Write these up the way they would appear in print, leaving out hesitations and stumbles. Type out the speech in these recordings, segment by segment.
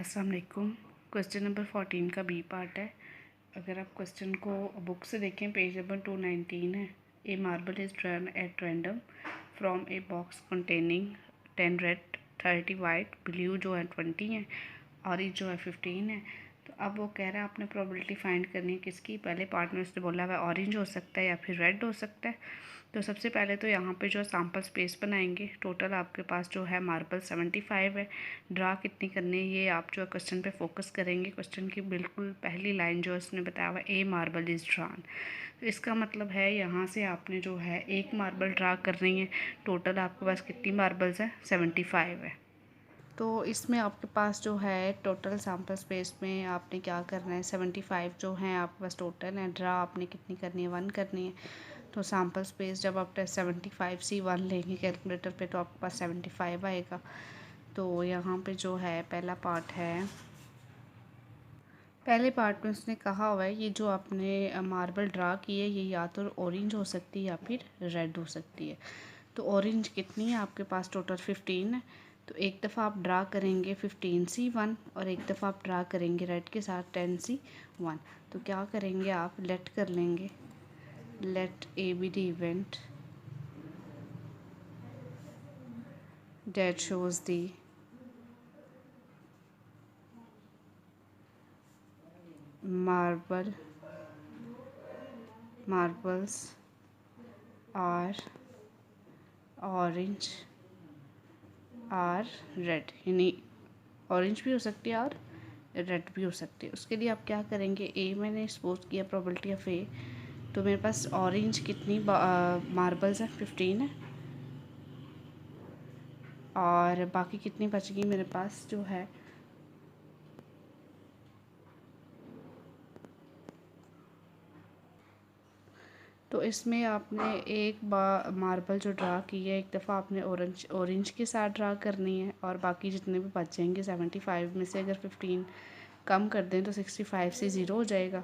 अस्सलाम वालेकुम। Question number 14 का बी पार्ट है। अगर आप क्वेश्चन को बुक से देखें, पेज नंबर 219 है। A marble is drawn at random from a box containing 10 red, 30 white, blue जो है 20 है, ऑरेंज जो है 15 है। तो अब वो कह रहा है आपने प्रोबेबिलिटी फाइंड करनी है किसकी। पहले पार्ट में उसने बोला हुआ ऑरेंज हो सकता है या फिर रेड हो सकता है। तो सबसे पहले तो यहाँ पे जो सैम्पल स्पेस बनाएंगे। टोटल आपके पास जो है मार्बल 75 है। ड्रा कितनी करनी है ये आप जो है क्वेश्चन पे फोकस करेंगे। क्वेश्चन की बिल्कुल पहली लाइन जो उसने बताया हुआ ए मार्बल इज़ ड्रॉन, तो इसका मतलब है यहाँ से आपने जो है एक मार्बल ड्रा करनी है। टोटल आपके पास कितनी मार्बल्स है? 75 है। तो इसमें आपके पास जो है टोटल सैम्पल स्पेस में आपने क्या करना है, 75 जो है आपके पास टोटल है। ड्रा आपने कितनी करनी है? 1 करनी है। तो सैम्पल स्पेस जब आप 75C1 लेंगे कैलकुलेटर पे तो आपके पास 75 आएगा। तो यहाँ पे जो है पहला पार्ट है, पहले पार्ट में उसने कहा हुआ है ये जो आपने मार्बल ड्रा की है ये या तो ऑरेंज हो सकती है या फिर रेड हो सकती है। तो ऑरेंज कितनी है आपके पास? टोटल 15 है। तो एक दफ़ा आप ड्रा करेंगे 15C1 और एक दफ़ा आप ड्रा करेंगे रेड के साथ 10C1। तो क्या करेंगे आप? लेट कर लेंगे, let A B the event that shows the marbles are orange और रेड, यानी ऑरेंज भी हो सकती है और रेड भी हो सकती है। उसके लिए आप क्या करेंगे, ए मैंने सपोज किया प्रोबेबिलिटी ऑफ ए, तो मेरे पास ऑरेंज कितनी मार्बल्स हैं? 15 है। और बाकी कितनी बच गई मेरे पास जो है, तो इसमें आपने एक मार्बल जो ड्रा की है एक दफ़ा आपने ऑरेंज के साथ ड्रा करनी है। और बाकी जितने भी बचेंगे 75 में से अगर 15 कम कर दें तो 65 से 0 हो जाएगा।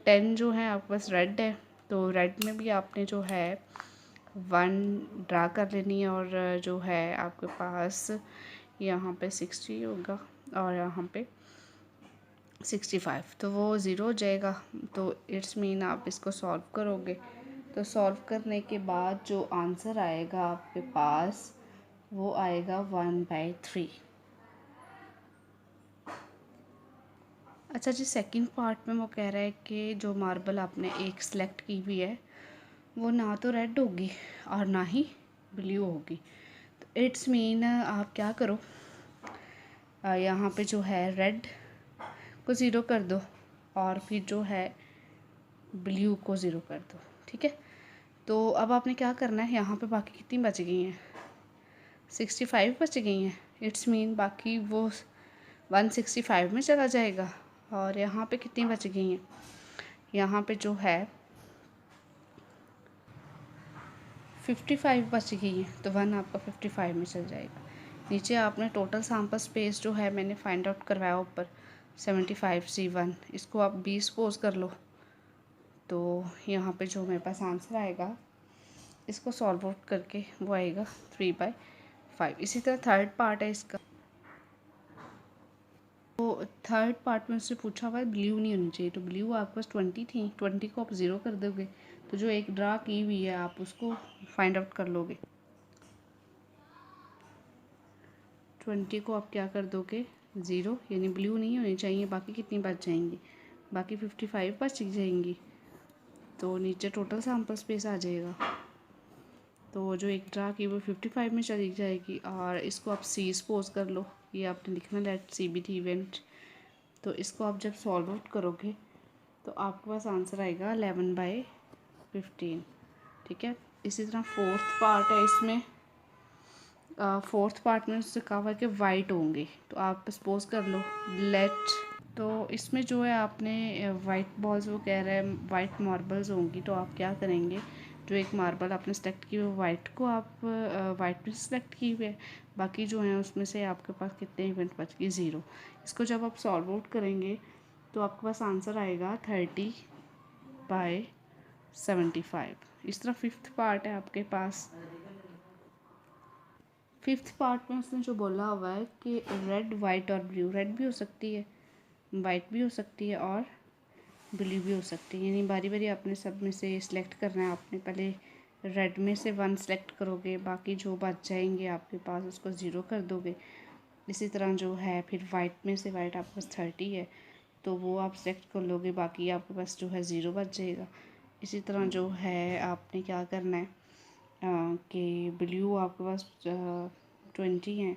10 जो है आपके पास रेड है, तो रेड में भी आपने जो है 1 ड्रा कर लेनी है। और जो है आपके पास यहाँ पे 60 होगा और यहाँ पे 65, तो वो 0 हो जाएगा। तो इट्स मीन आप इसको सॉल्व करोगे तो सॉल्व करने के बाद जो आंसर आएगा आपके पास वो आएगा 1/3। अच्छा जी, सेकंड पार्ट में वो कह रहा है कि जो मार्बल आपने एक सेलेक्ट की हुई है वो ना तो रेड होगी और ना ही ब्लू होगी। तो इट्स मीन आप क्या करो, यहाँ पे जो है रेड को 0 कर दो और फिर जो है ब्लू को 0 कर दो। ठीक है, तो अब आपने क्या करना है, यहाँ पे बाकी कितनी बच गई हैं? 65 बच गई हैं। इट्स मीन बाकी वो 165 में चला जाएगा। और यहाँ पे कितनी बच गई हैं? यहाँ पे जो है 55 बच गई हैं, तो 1 आपका 55 में चल जाएगा। नीचे आपने टोटल सैम्पल स्पेस जो है मैंने फाइंड आउट करवाया ऊपर 75C1, इसको आप 20 सपोज कर लो। तो यहाँ पे जो मेरे पास आंसर आएगा इसको सॉल्व आउट करके वो आएगा 3/5। इसी तरह थर्ड पार्ट है इसका। तो थर्ड पार्ट में उससे पूछा हुआ है ब्लू नहीं होनी चाहिए, तो ब्लू आपके पास 20 थी, 20 को आप 0 कर दोगे तो जो एक ड्रा की हुई है आप उसको फाइंड आउट कर लोगे। 20 को आप क्या कर दोगे? 0, यानी ब्लू नहीं होनी चाहिए। बाकी कितनी बच जाएंगी? बाकी 55 बच जाएंगी। तो नीचे टोटल सैम्पल स्पेस आ जाएगा। तो जो एक ड्रा की वो 55 में चली जाएगी। और इसको आप सी सपोज कर लो, ये आपने लिखना let C B the event. तो इसको आप जब सॉल्व आउट करोगे तो आपके पास आंसर आएगा 11/15। ठीक है, इसी तरह फोर्थ पार्ट है इसमें। फोर्थ पार्ट में उससे कहा हुआ है कि वाइट होंगे, तो आप सपोज कर लो लेट। तो इसमें जो है आपने वाइट बॉल्स, वो कह रहे हैं वाइट मार्बल्स होंगी, तो आप क्या करेंगे, जो एक मार्बल आपने सेलेक्ट की हुई वाइट को आप वाइट में सेलेक्ट की हुई है, बाकी जो है उसमें से आपके पास कितने इवेंट बच गए? 0। इसको जब आप सॉल्व आउट करेंगे तो आपके पास आंसर आएगा 30/75। इस तरह फिफ्थ पार्ट है आपके पास। फिफ्थ पार्ट में उसने जो बोला हुआ है कि रेड, वाइट और ब्लू, रेड भी हो सकती है, वाइट भी हो सकती है और ब्लू भी हो सकती है, यानी बारी बारी आपने सब में से सिलेक्ट करना है। आपने पहले रेड में से 1 सेलेक्ट करोगे, बाकी जो बच जाएंगे आपके पास उसको 0 कर दोगे। इसी तरह जो है फिर वाइट में से, वाइट आपके पास 30 है तो वो आप सेलेक्ट कर लोगे, बाकी आपके पास जो है 0 बच जाएगा। इसी तरह जो है आपने क्या करना है कि ब्लू आपके पास 20 हैं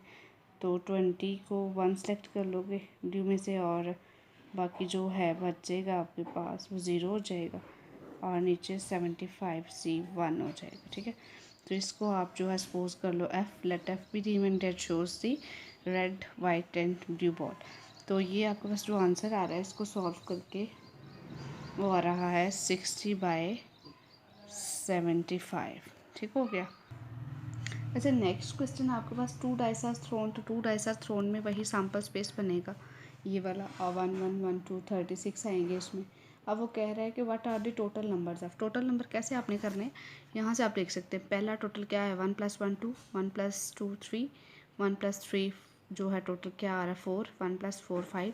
तो 20 को 1 सेलेक्ट कर लोगे ब्लू में से, और बाकी जो है बच जाएगा आपके पास वो 0 हो जाएगा, और नीचे 75C1 हो जाएगा। ठीक है, तो इसको आप जो है सपोज कर लो F, let F be the event that shows the red, white and blue ball. तो ये आपके पास जो आंसर आ रहा है इसको सॉल्व करके वो आ रहा है 60/75। ठीक हो गया। अच्छा, नेक्स्ट क्वेश्चन आपके पास 2 डाइस आर थ्रोन, तो 2 डाइस आर थ्रोन में वही सैम्पल स्पेस बनेगा ये वाला, और 1 1 1 2 36 आएंगे इसमें। अब वो कह रहा है कि what are the total numbers of, total number कैसे आपने करने हैं, यहाँ से आप देख सकते हैं पहला टोटल क्या है 1 + 1 2, 1 + 2 3, 1 + 3 जो है टोटल क्या आ रहा है 4, 1 + 4 5,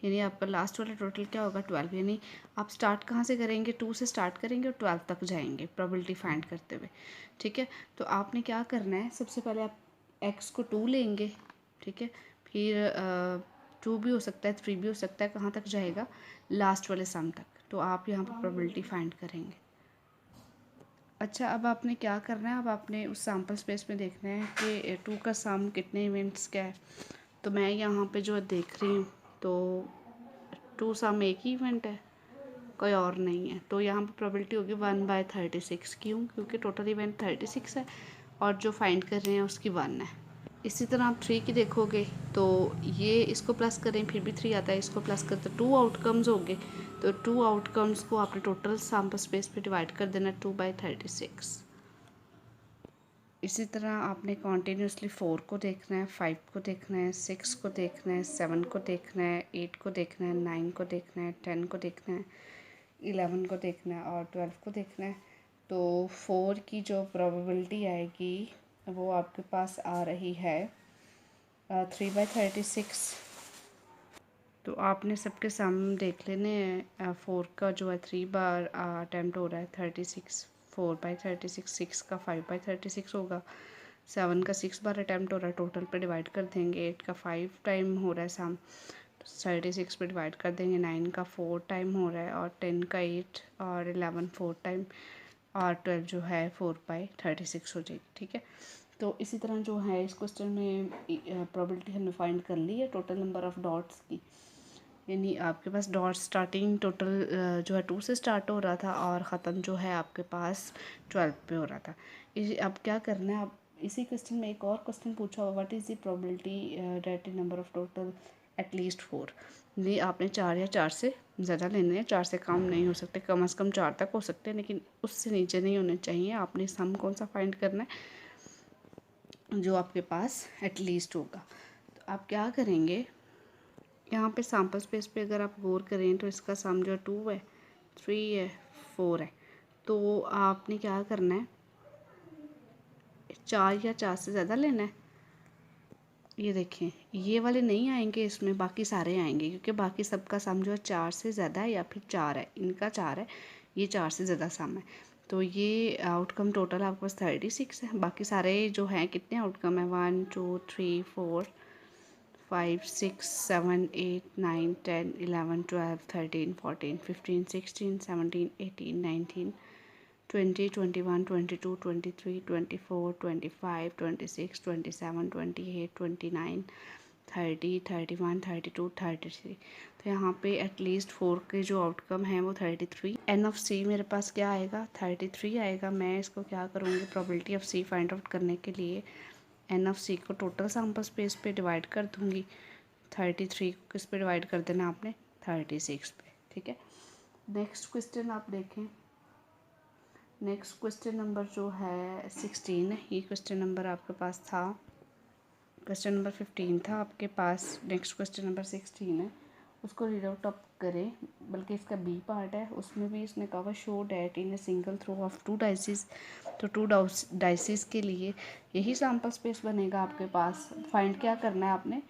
यानी आपका लास्ट वाला टोटल क्या होगा 12। यानी आप स्टार्ट कहाँ से करेंगे, 2 से स्टार्ट करेंगे और 12 तक जाएंगे प्रोबेबिलिटी फाइंड करते हुए। ठीक है, तो आपने क्या करना है, सबसे पहले आप x को 2 लेंगे। ठीक है, फिर 2 भी हो सकता है, 3 भी हो सकता है, कहाँ तक जाएगा लास्ट वाले सम तक, तो आप यहाँ पर प्रोबेबिलिटी फाइंड करेंगे। अच्छा, अब आपने क्या करना है, अब आपने उस सैम्पल स्पेस में देखना है कि 2 का सम कितने इवेंट्स का है। तो मैं यहाँ पे जो देख रही हूँ तो 2 सम एक ही इवेंट है, कोई और नहीं है, तो यहाँ पर प्रोबेबिलिटी होगी 1/36। क्यों? क्योंकि टोटल इवेंट 36 है और जो फाइंड कर रहे हैं उसकी 1 है। इसी तरह आप 3 की देखोगे तो ये इसको प्लस करें फिर भी 3 आता है, इसको प्लस करते 2 आउटकम्स होंगे, तो 2 आउटकम्स को आपने टोटल सैम्पल स्पेस पे डिवाइड कर देना 2/36। इसी तरह आपने कॉन्टीन्यूसली 4 को देखना है, 5 को देखना है, 6 को देखना है, 7 को देखना है, 8 को देखना है, 9 को देखना है, 10 को देखना है, 11 को देखना है और 12 को देखना है। तो 4 की जो प्रोबेबिलिटी आएगी वो आपके पास आ रही है 3/36। तो आपने सबके सम देख लेने हैं। 4 का जो है 3 बार अटैम्प्ट हो रहा है 36, 4/36, 6 का 5/36 होगा, 7 का 6 बार अटैम्प्ट हो रहा है, टोटल पे डिवाइड कर देंगे, 8 का 5 टाइम हो रहा है सम, 36 पे डिवाइड कर देंगे, 9 का 4 टाइम हो रहा है और 10 का 8 और 11 4 टाइम, और 12 जो है 4/36 हो जाएगी। ठीक है, तो इसी तरह जो है इस क्वेश्चन में प्रोबेबिलिटी हमने फाइंड कर ली है टोटल नंबर ऑफ़ डॉट्स की, यानी आपके पास डॉट स्टार्टिंग टोटल जो है 2 से स्टार्ट हो रहा था और ख़त्म जो है आपके पास 12 पे हो रहा था। अब क्या करना है, अब इसी क्वेश्चन में एक और क्वेश्चन पूछा हुआ, what is the probability that number of total at least 4। ये आपने 4 या 4 से ज़्यादा लेने हैं, 4 से कम नहीं हो सकते, कम से कम 4 तक हो सकते हैं लेकिन उससे नीचे नहीं होने चाहिए। आपने सम कौन सा फाइंड करना है जो आपके पास एटलीस्ट होगा। तो आप क्या करेंगे, यहाँ पे सैम्पल स्पेस पे अगर आप गौर करें तो इसका सम जो 2 है, 3 है, 4 है, तो आपने क्या करना है 4 या 4 से ज़्यादा लेना है। ये देखें ये वाले नहीं आएंगे इसमें, बाकी सारे आएंगे क्योंकि बाकी सबका सम जो है 4 से ज़्यादा है या फिर 4 है, इनका 4 है, ये 4 से ज़्यादा सम है। तो ये आउटकम टोटल आपके पास 36 है, बाकी सारे जो हैं कितने आउटकम है 1 2 3 4 5 6 7 8 9 10 11 12 13 14 15 16 17 18 19 20 21 22 23 24 25 26 27 28 29 30 31 32 33। तो यहाँ पे एटलीस्ट 4 के जो आउटकम है वो 33। एन ऑफ सी मेरे पास क्या आएगा 33 आएगा। मैं इसको क्या करूँगी probability of C find out करने के लिए एन ऑफ सी को टोटल सैम्पल स्पेस पे डिवाइड कर दूँगी। 33 को किस पे डिवाइड कर देना आपने 36 पे। ठीक है, नेक्स्ट क्वेश्चन आप देखें। नेक्स्ट क्वेश्चन नंबर जो है 16 है, ये क्वेश्चन नंबर आपके पास था, क्वेश्चन नंबर 15 था आपके पास, नेक्स्ट क्वेश्चन नंबर 16 है। उसको रीड आउट आप करें। बल्कि इसका बी पार्ट है, उसमें भी इसने कहा show that in a single throw of 2 dices. तो 2 डाइसिस के लिए यही सैम्पल स्पेस बनेगा आपके पास। फाइंड क्या करना है आपने,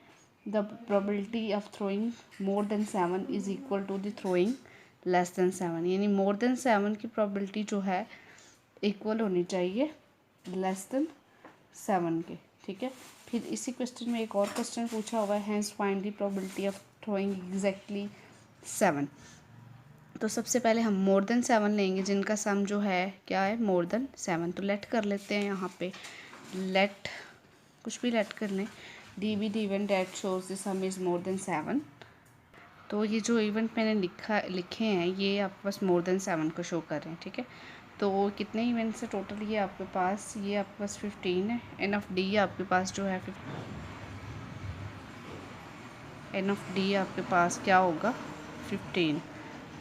the probability of throwing more than 7 is equal to the throwing less than 7, यानी मोर देन 7 की प्रोबेबिलिटी जो है इक्वल होनी चाहिए लेस देन 7 के। ठीक है, फिर इसी क्वेश्चन में एक और क्वेश्चन पूछा हुआ है, hence find the probability of throwing exactly 7। तो सबसे पहले हम मोर देन 7 लेंगे, जिनका सम जो है क्या है, मोर देन 7। तो लेट कर लेते हैं यहाँ पे, लेट कुछ भी लेट कर लें, D be the event that shows the sum is more than 7। तो ये जो इवेंट मैंने लिखे हैं ये आपके पास मोर देन 7 को शो कर रहे हैं। ठीक है, तो कितने इवेंट्स है टोटल ये आपके पास, ये आपके पास 15 है। एन ऑफ डी आपके पास जो है एन ऑफ डी आपके पास क्या होगा, 15।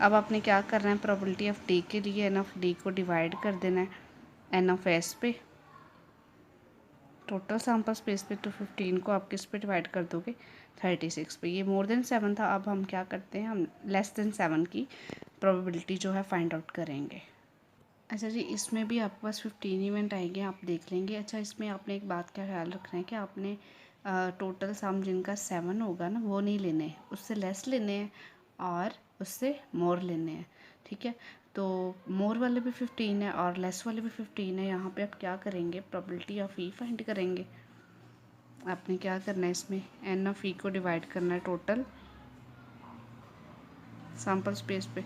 अब आपने क्या करना है, प्रोबेबिलिटी ऑफ डी के लिए एन ऑफ डी को डिवाइड कर देना है एन ऑफ एस पे, टोटल सैम्पल स्पेस पे। तो 15 को आप किस पे डिवाइड कर दोगे, 36 पे। ये मोर देन 7 था। अब हम क्या करते हैं, हम लेस देन 7 की प्रोबेबिलिटी जो है फाइंड आउट करेंगे। अच्छा जी, इसमें भी आपके पास 15 इवेंट आएंगे, आप देख लेंगे। अच्छा, इसमें आपने एक बात का ख्याल रखना है कि आपने टोटल सम जिनका 7 होगा ना वो नहीं लेने हैं, उससे लेस लेने हैं और उससे मोर लेने हैं। ठीक है, तो मोर वाले भी 15 है और लेस वाले भी 15 है। यहाँ पे आप क्या करेंगे, प्रोबेबिलिटी ऑफ ई फाइंड करेंगे। आपने क्या करना है, इसमें एन ऑफ ई को डिवाइड करना है टोटल सैम्पल स्पेस पे।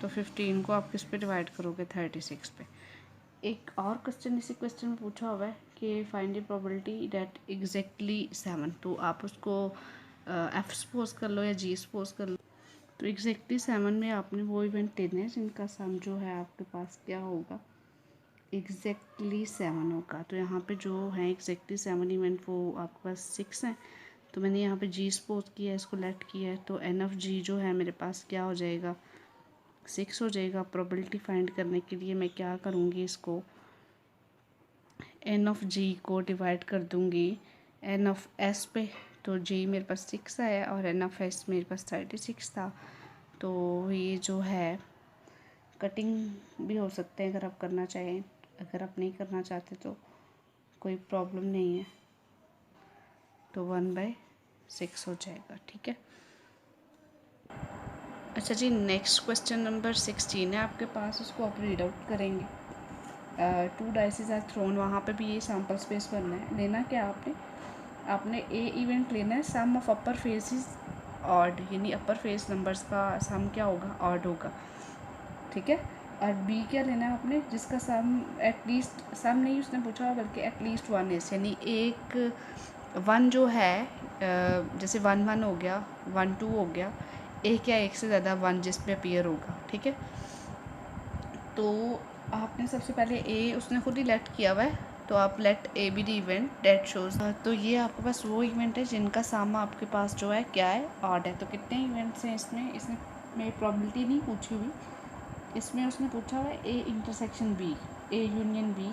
तो 15 को आप किस पे डिवाइड करोगे, 36 पे। एक और क्वेश्चन इसी क्वेश्चन में पूछा हुआ है कि find the probability that exactly 7। तो आप उसको एफ सपोज कर लो या जी सपोज कर लो। तो एग्जैक्टली 7 में आपने वो इवेंट लेने हैं जिनका सम जो है आपके पास क्या होगा, एग्जैक्टली 7 होगा। तो यहाँ पे जो है एग्जैक्टली 7 इवेंट वो आपके पास 6 हैं। तो मैंने यहाँ पे जी सपोज किया है, इसको लेट किया है। तो एन ऑफ जी जो है मेरे पास क्या हो जाएगा, 6 हो जाएगा। प्रोबेबिलिटी फाइंड करने के लिए मैं क्या करूँगी, इसको एन ऑफ जी को डिवाइड कर दूँगी एन ऑफ एस पे। तो जी मेरे पास 6 आया और एन ऑफ एस मेरे पास 36 था। तो ये जो है कटिंग भी हो सकते हैं अगर आप करना चाहें, अगर आप नहीं करना चाहते तो कोई प्रॉब्लम नहीं है। तो 1/6 हो जाएगा। ठीक है, अच्छा जी, नेक्स्ट क्वेश्चन नंबर 16 है आपके पास, उसको आप रीड आउट करेंगे। 2 डाइसेस आर थ्रोन, वहाँ पे भी ये सैम्पल स्पेस बनना है। लेना क्या आपने ए इवेंट लेना है, sum of upper face is odd, यानी अपर फेस नंबर्स का सम क्या होगा, ऑड होगा। ठीक है, और बी क्या लेना है आपने, जिसका सम एटलीस्ट, सम नहीं उसने पूछा बल्कि एटलीस्ट 1 इज, यानी एक 1 जो है, जैसे 1 1 हो गया, 1 2 हो गया, एक या एक से ज़्यादा 1 जिस पे अपीयर होगा। ठीक है, तो आपने सबसे पहले ए उसने खुद ही लेट किया हुआ है, तो आप let A be the event that shows. तो ये आपके पास वो इवेंट है जिनका सामा आपके पास जो है क्या है, ऑड है। तो कितने इवेंट्स हैं इसमें प्रोबेबिलिटी नहीं पूछी हुई, इसमें उसने पूछा हुआ है A intersection B, A union B,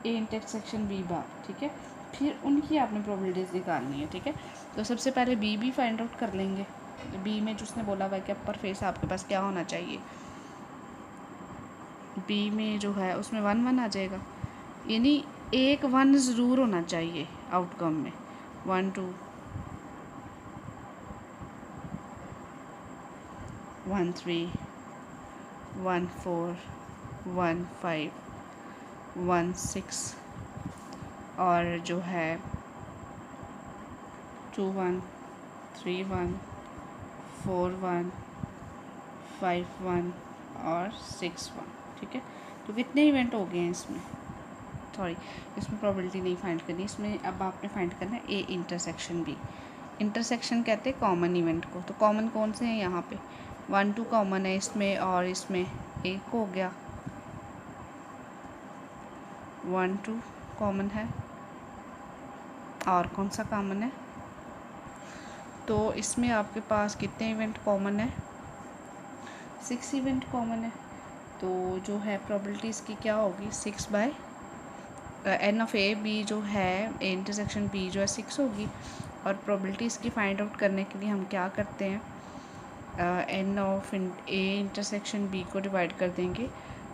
A intersection B bar. ठीक है, फिर उनकी आपने प्रोबेबिलिटीज़ निकालनी है। ठीक है, तो सबसे पहले बी फाइंड आउट कर लेंगे। बी में जो उसने बोला हुआ है कि अपर फेस आपके पास क्या होना चाहिए, बी में जो है उसमें 1 1 आ जाएगा, यानी एक 1 ज़रूर होना चाहिए आउटकम में। 1 2 1 3 1 4 1 5 1 6 और जो है 2 1 3 1 4 1 5 1 और 6 1। ठीक है, तो कितने इवेंट हो गए हैं इसमें, सॉरी इसमें प्रोबेबिलिटी नहीं फाइंड करनी, इसमें अब आपने फाइंड करना है ए इंटरसेक्शन बी। इंटरसेक्शन कहते हैं कॉमन इवेंट को। तो कॉमन कौन से हैं यहाँ पे, 1 2 कॉमन है इसमें और इसमें 1 हो गया, 1 2 कॉमन है और कौन सा कॉमन है, तो इसमें आपके पास कितने इवेंट कॉमन है, 6 इवेंट कॉमन है। तो जो है प्रोबेबिलिटी इसकी क्या होगी, 6 by N of A B जो है, ए इंटरसेक्शन बी जो है 6 होगी। और प्रोबेबिलिटी इसकी फाइंड आउट करने के लिए हम क्या करते हैं, n of A intersection B को डिवाइड कर देंगे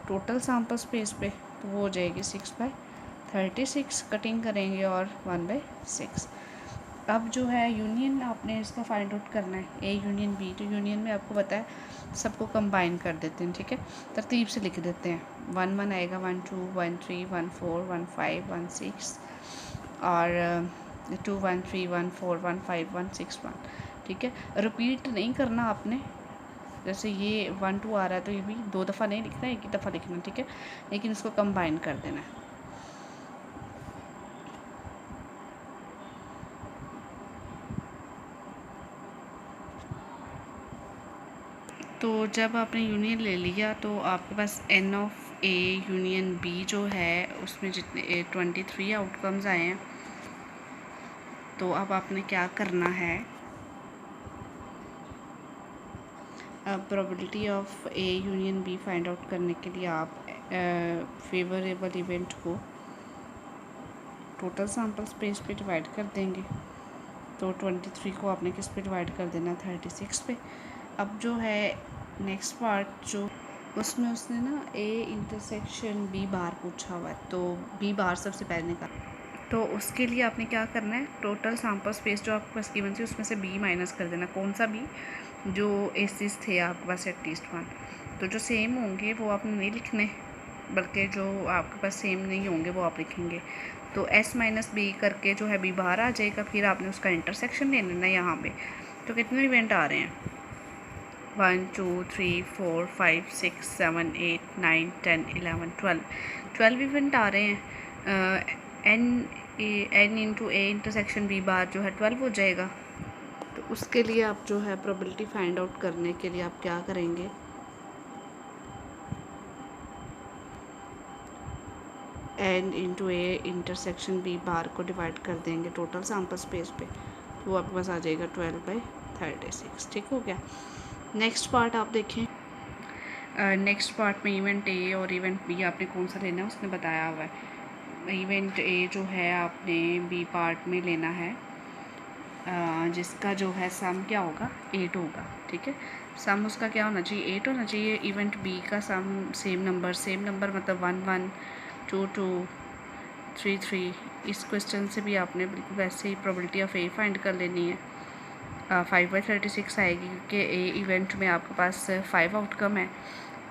टोटल सैम्पल स्पेस पे, तो वो हो जाएगी 6/36। कटिंग करेंगे और 1/6। अब जो है यूनियन आपने इसका फाइंड आउट करना है, ए यूनियन बी। तो यूनियन में आपको पता है सबको कंबाइन कर देते हैं, ठीक है, तरतीब से लिख देते हैं। 1 1 आएगा, 1 2 1 3 1 4 1 5 1 6 और 2 1 3 1 4 1 5 1 6 1, ठीक है। रिपीट नहीं करना आपने, जैसे ये 1 2 आ रहा है तो ये भी 2 दफ़ा नहीं लिखना है, एक ही दफ़ा लिखना, ठीक है, लेकिन इसको कंबाइन कर देना है। तो जब आपने यूनियन ले लिया तो आपके पास n of A union B जो है उसमें जितने 23 आउटकम्स आए हैं। तो अब आपने क्या करना है, probability of A union B find out करने के लिए आप फेवरेबल इवेंट को टोटल सैम्पल स्पेस पे डिवाइड कर देंगे। तो 23 को आपने किस पे डिवाइड कर देना, 36 पे। अब जो है नेक्स्ट पार्ट जो उसमें उसने ना ए इंटरसेक्शन बी बार पूछा हुआ है, तो बी बार सबसे पहले निकाल। तो उसके लिए आपने क्या करना है, टोटल सैम्पल स्पेस जो आपके पास गिवन थी उसमें से बी माइनस कर देना। कौन सा बी, जो एसिस थे आपके पास एटलीस्ट 1, तो जो सेम होंगे वो आपने नहीं लिखने, बल्कि जो आपके पास सेम नहीं होंगे वो आप लिखेंगे। तो एस माइनस बी करके जो है बी बाहर आ जाएगा, फिर आपने उसका इंटरसेक्शन ले लेना यहाँ पे। तो कितने इवेंट आ रहे हैं, 1 2 3 4 5 6 7 8 9 10 11 12 इवेंट आ रहे हैं। N into A intersection B bar जो है 12 हो जाएगा। तो उसके लिए आप जो है प्रोबेबिलिटी फाइंड आउट करने के लिए आप क्या करेंगे, n into A intersection B bar को डिवाइड कर देंगे टोटल सैम्पल स्पेस पे, तो वो आपके पास आ जाएगा 12/36। ठीक हो गया। नेक्स्ट पार्ट आप देखें। नेक्स्ट पार्ट में इवेंट ए और इवेंट बी आपने कौन सा लेना है उसने बताया हुआ है। इवेंट ए जो है आपने बी पार्ट में लेना है, जिसका जो है सम क्या होगा, 8 होगा, ठीक है। सम उसका क्या होना चाहिए, 8 होना चाहिए। इवेंट बी का सम सेम नंबर मतलब 1 1 2 2 3 3। इस क्वेश्चन से भी आपने बिल्कुल वैसे ही प्रोबेबिलिटी ऑफ ए फाइंड कर लेनी है। 5/36 आएगी, क्योंकि ए इवेंट में आपके पास 5 आउटकम है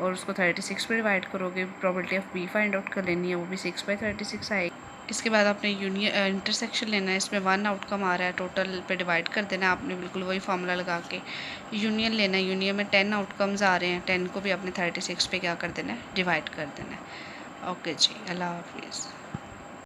और उसको 36 पे डिवाइड करोगे। Probability of B find out कर लेनी है, वो भी 6/36 आएगी। इसके बाद आपने यूनियन इंटरसेक्शन लेना है, इसमें 1 आउटकम आ रहा है, टोटल पे डिवाइड कर देना है आपने, बिल्कुल वही फार्मूला लगा के। यूनियन लेना है, यूनियन में 10 आउटकम्स आ रहे हैं, 10 को भी आपने 36 पे क्या कर देना है, डिवाइड कर देना है। ओके जी, अल्लाह हाफिज़।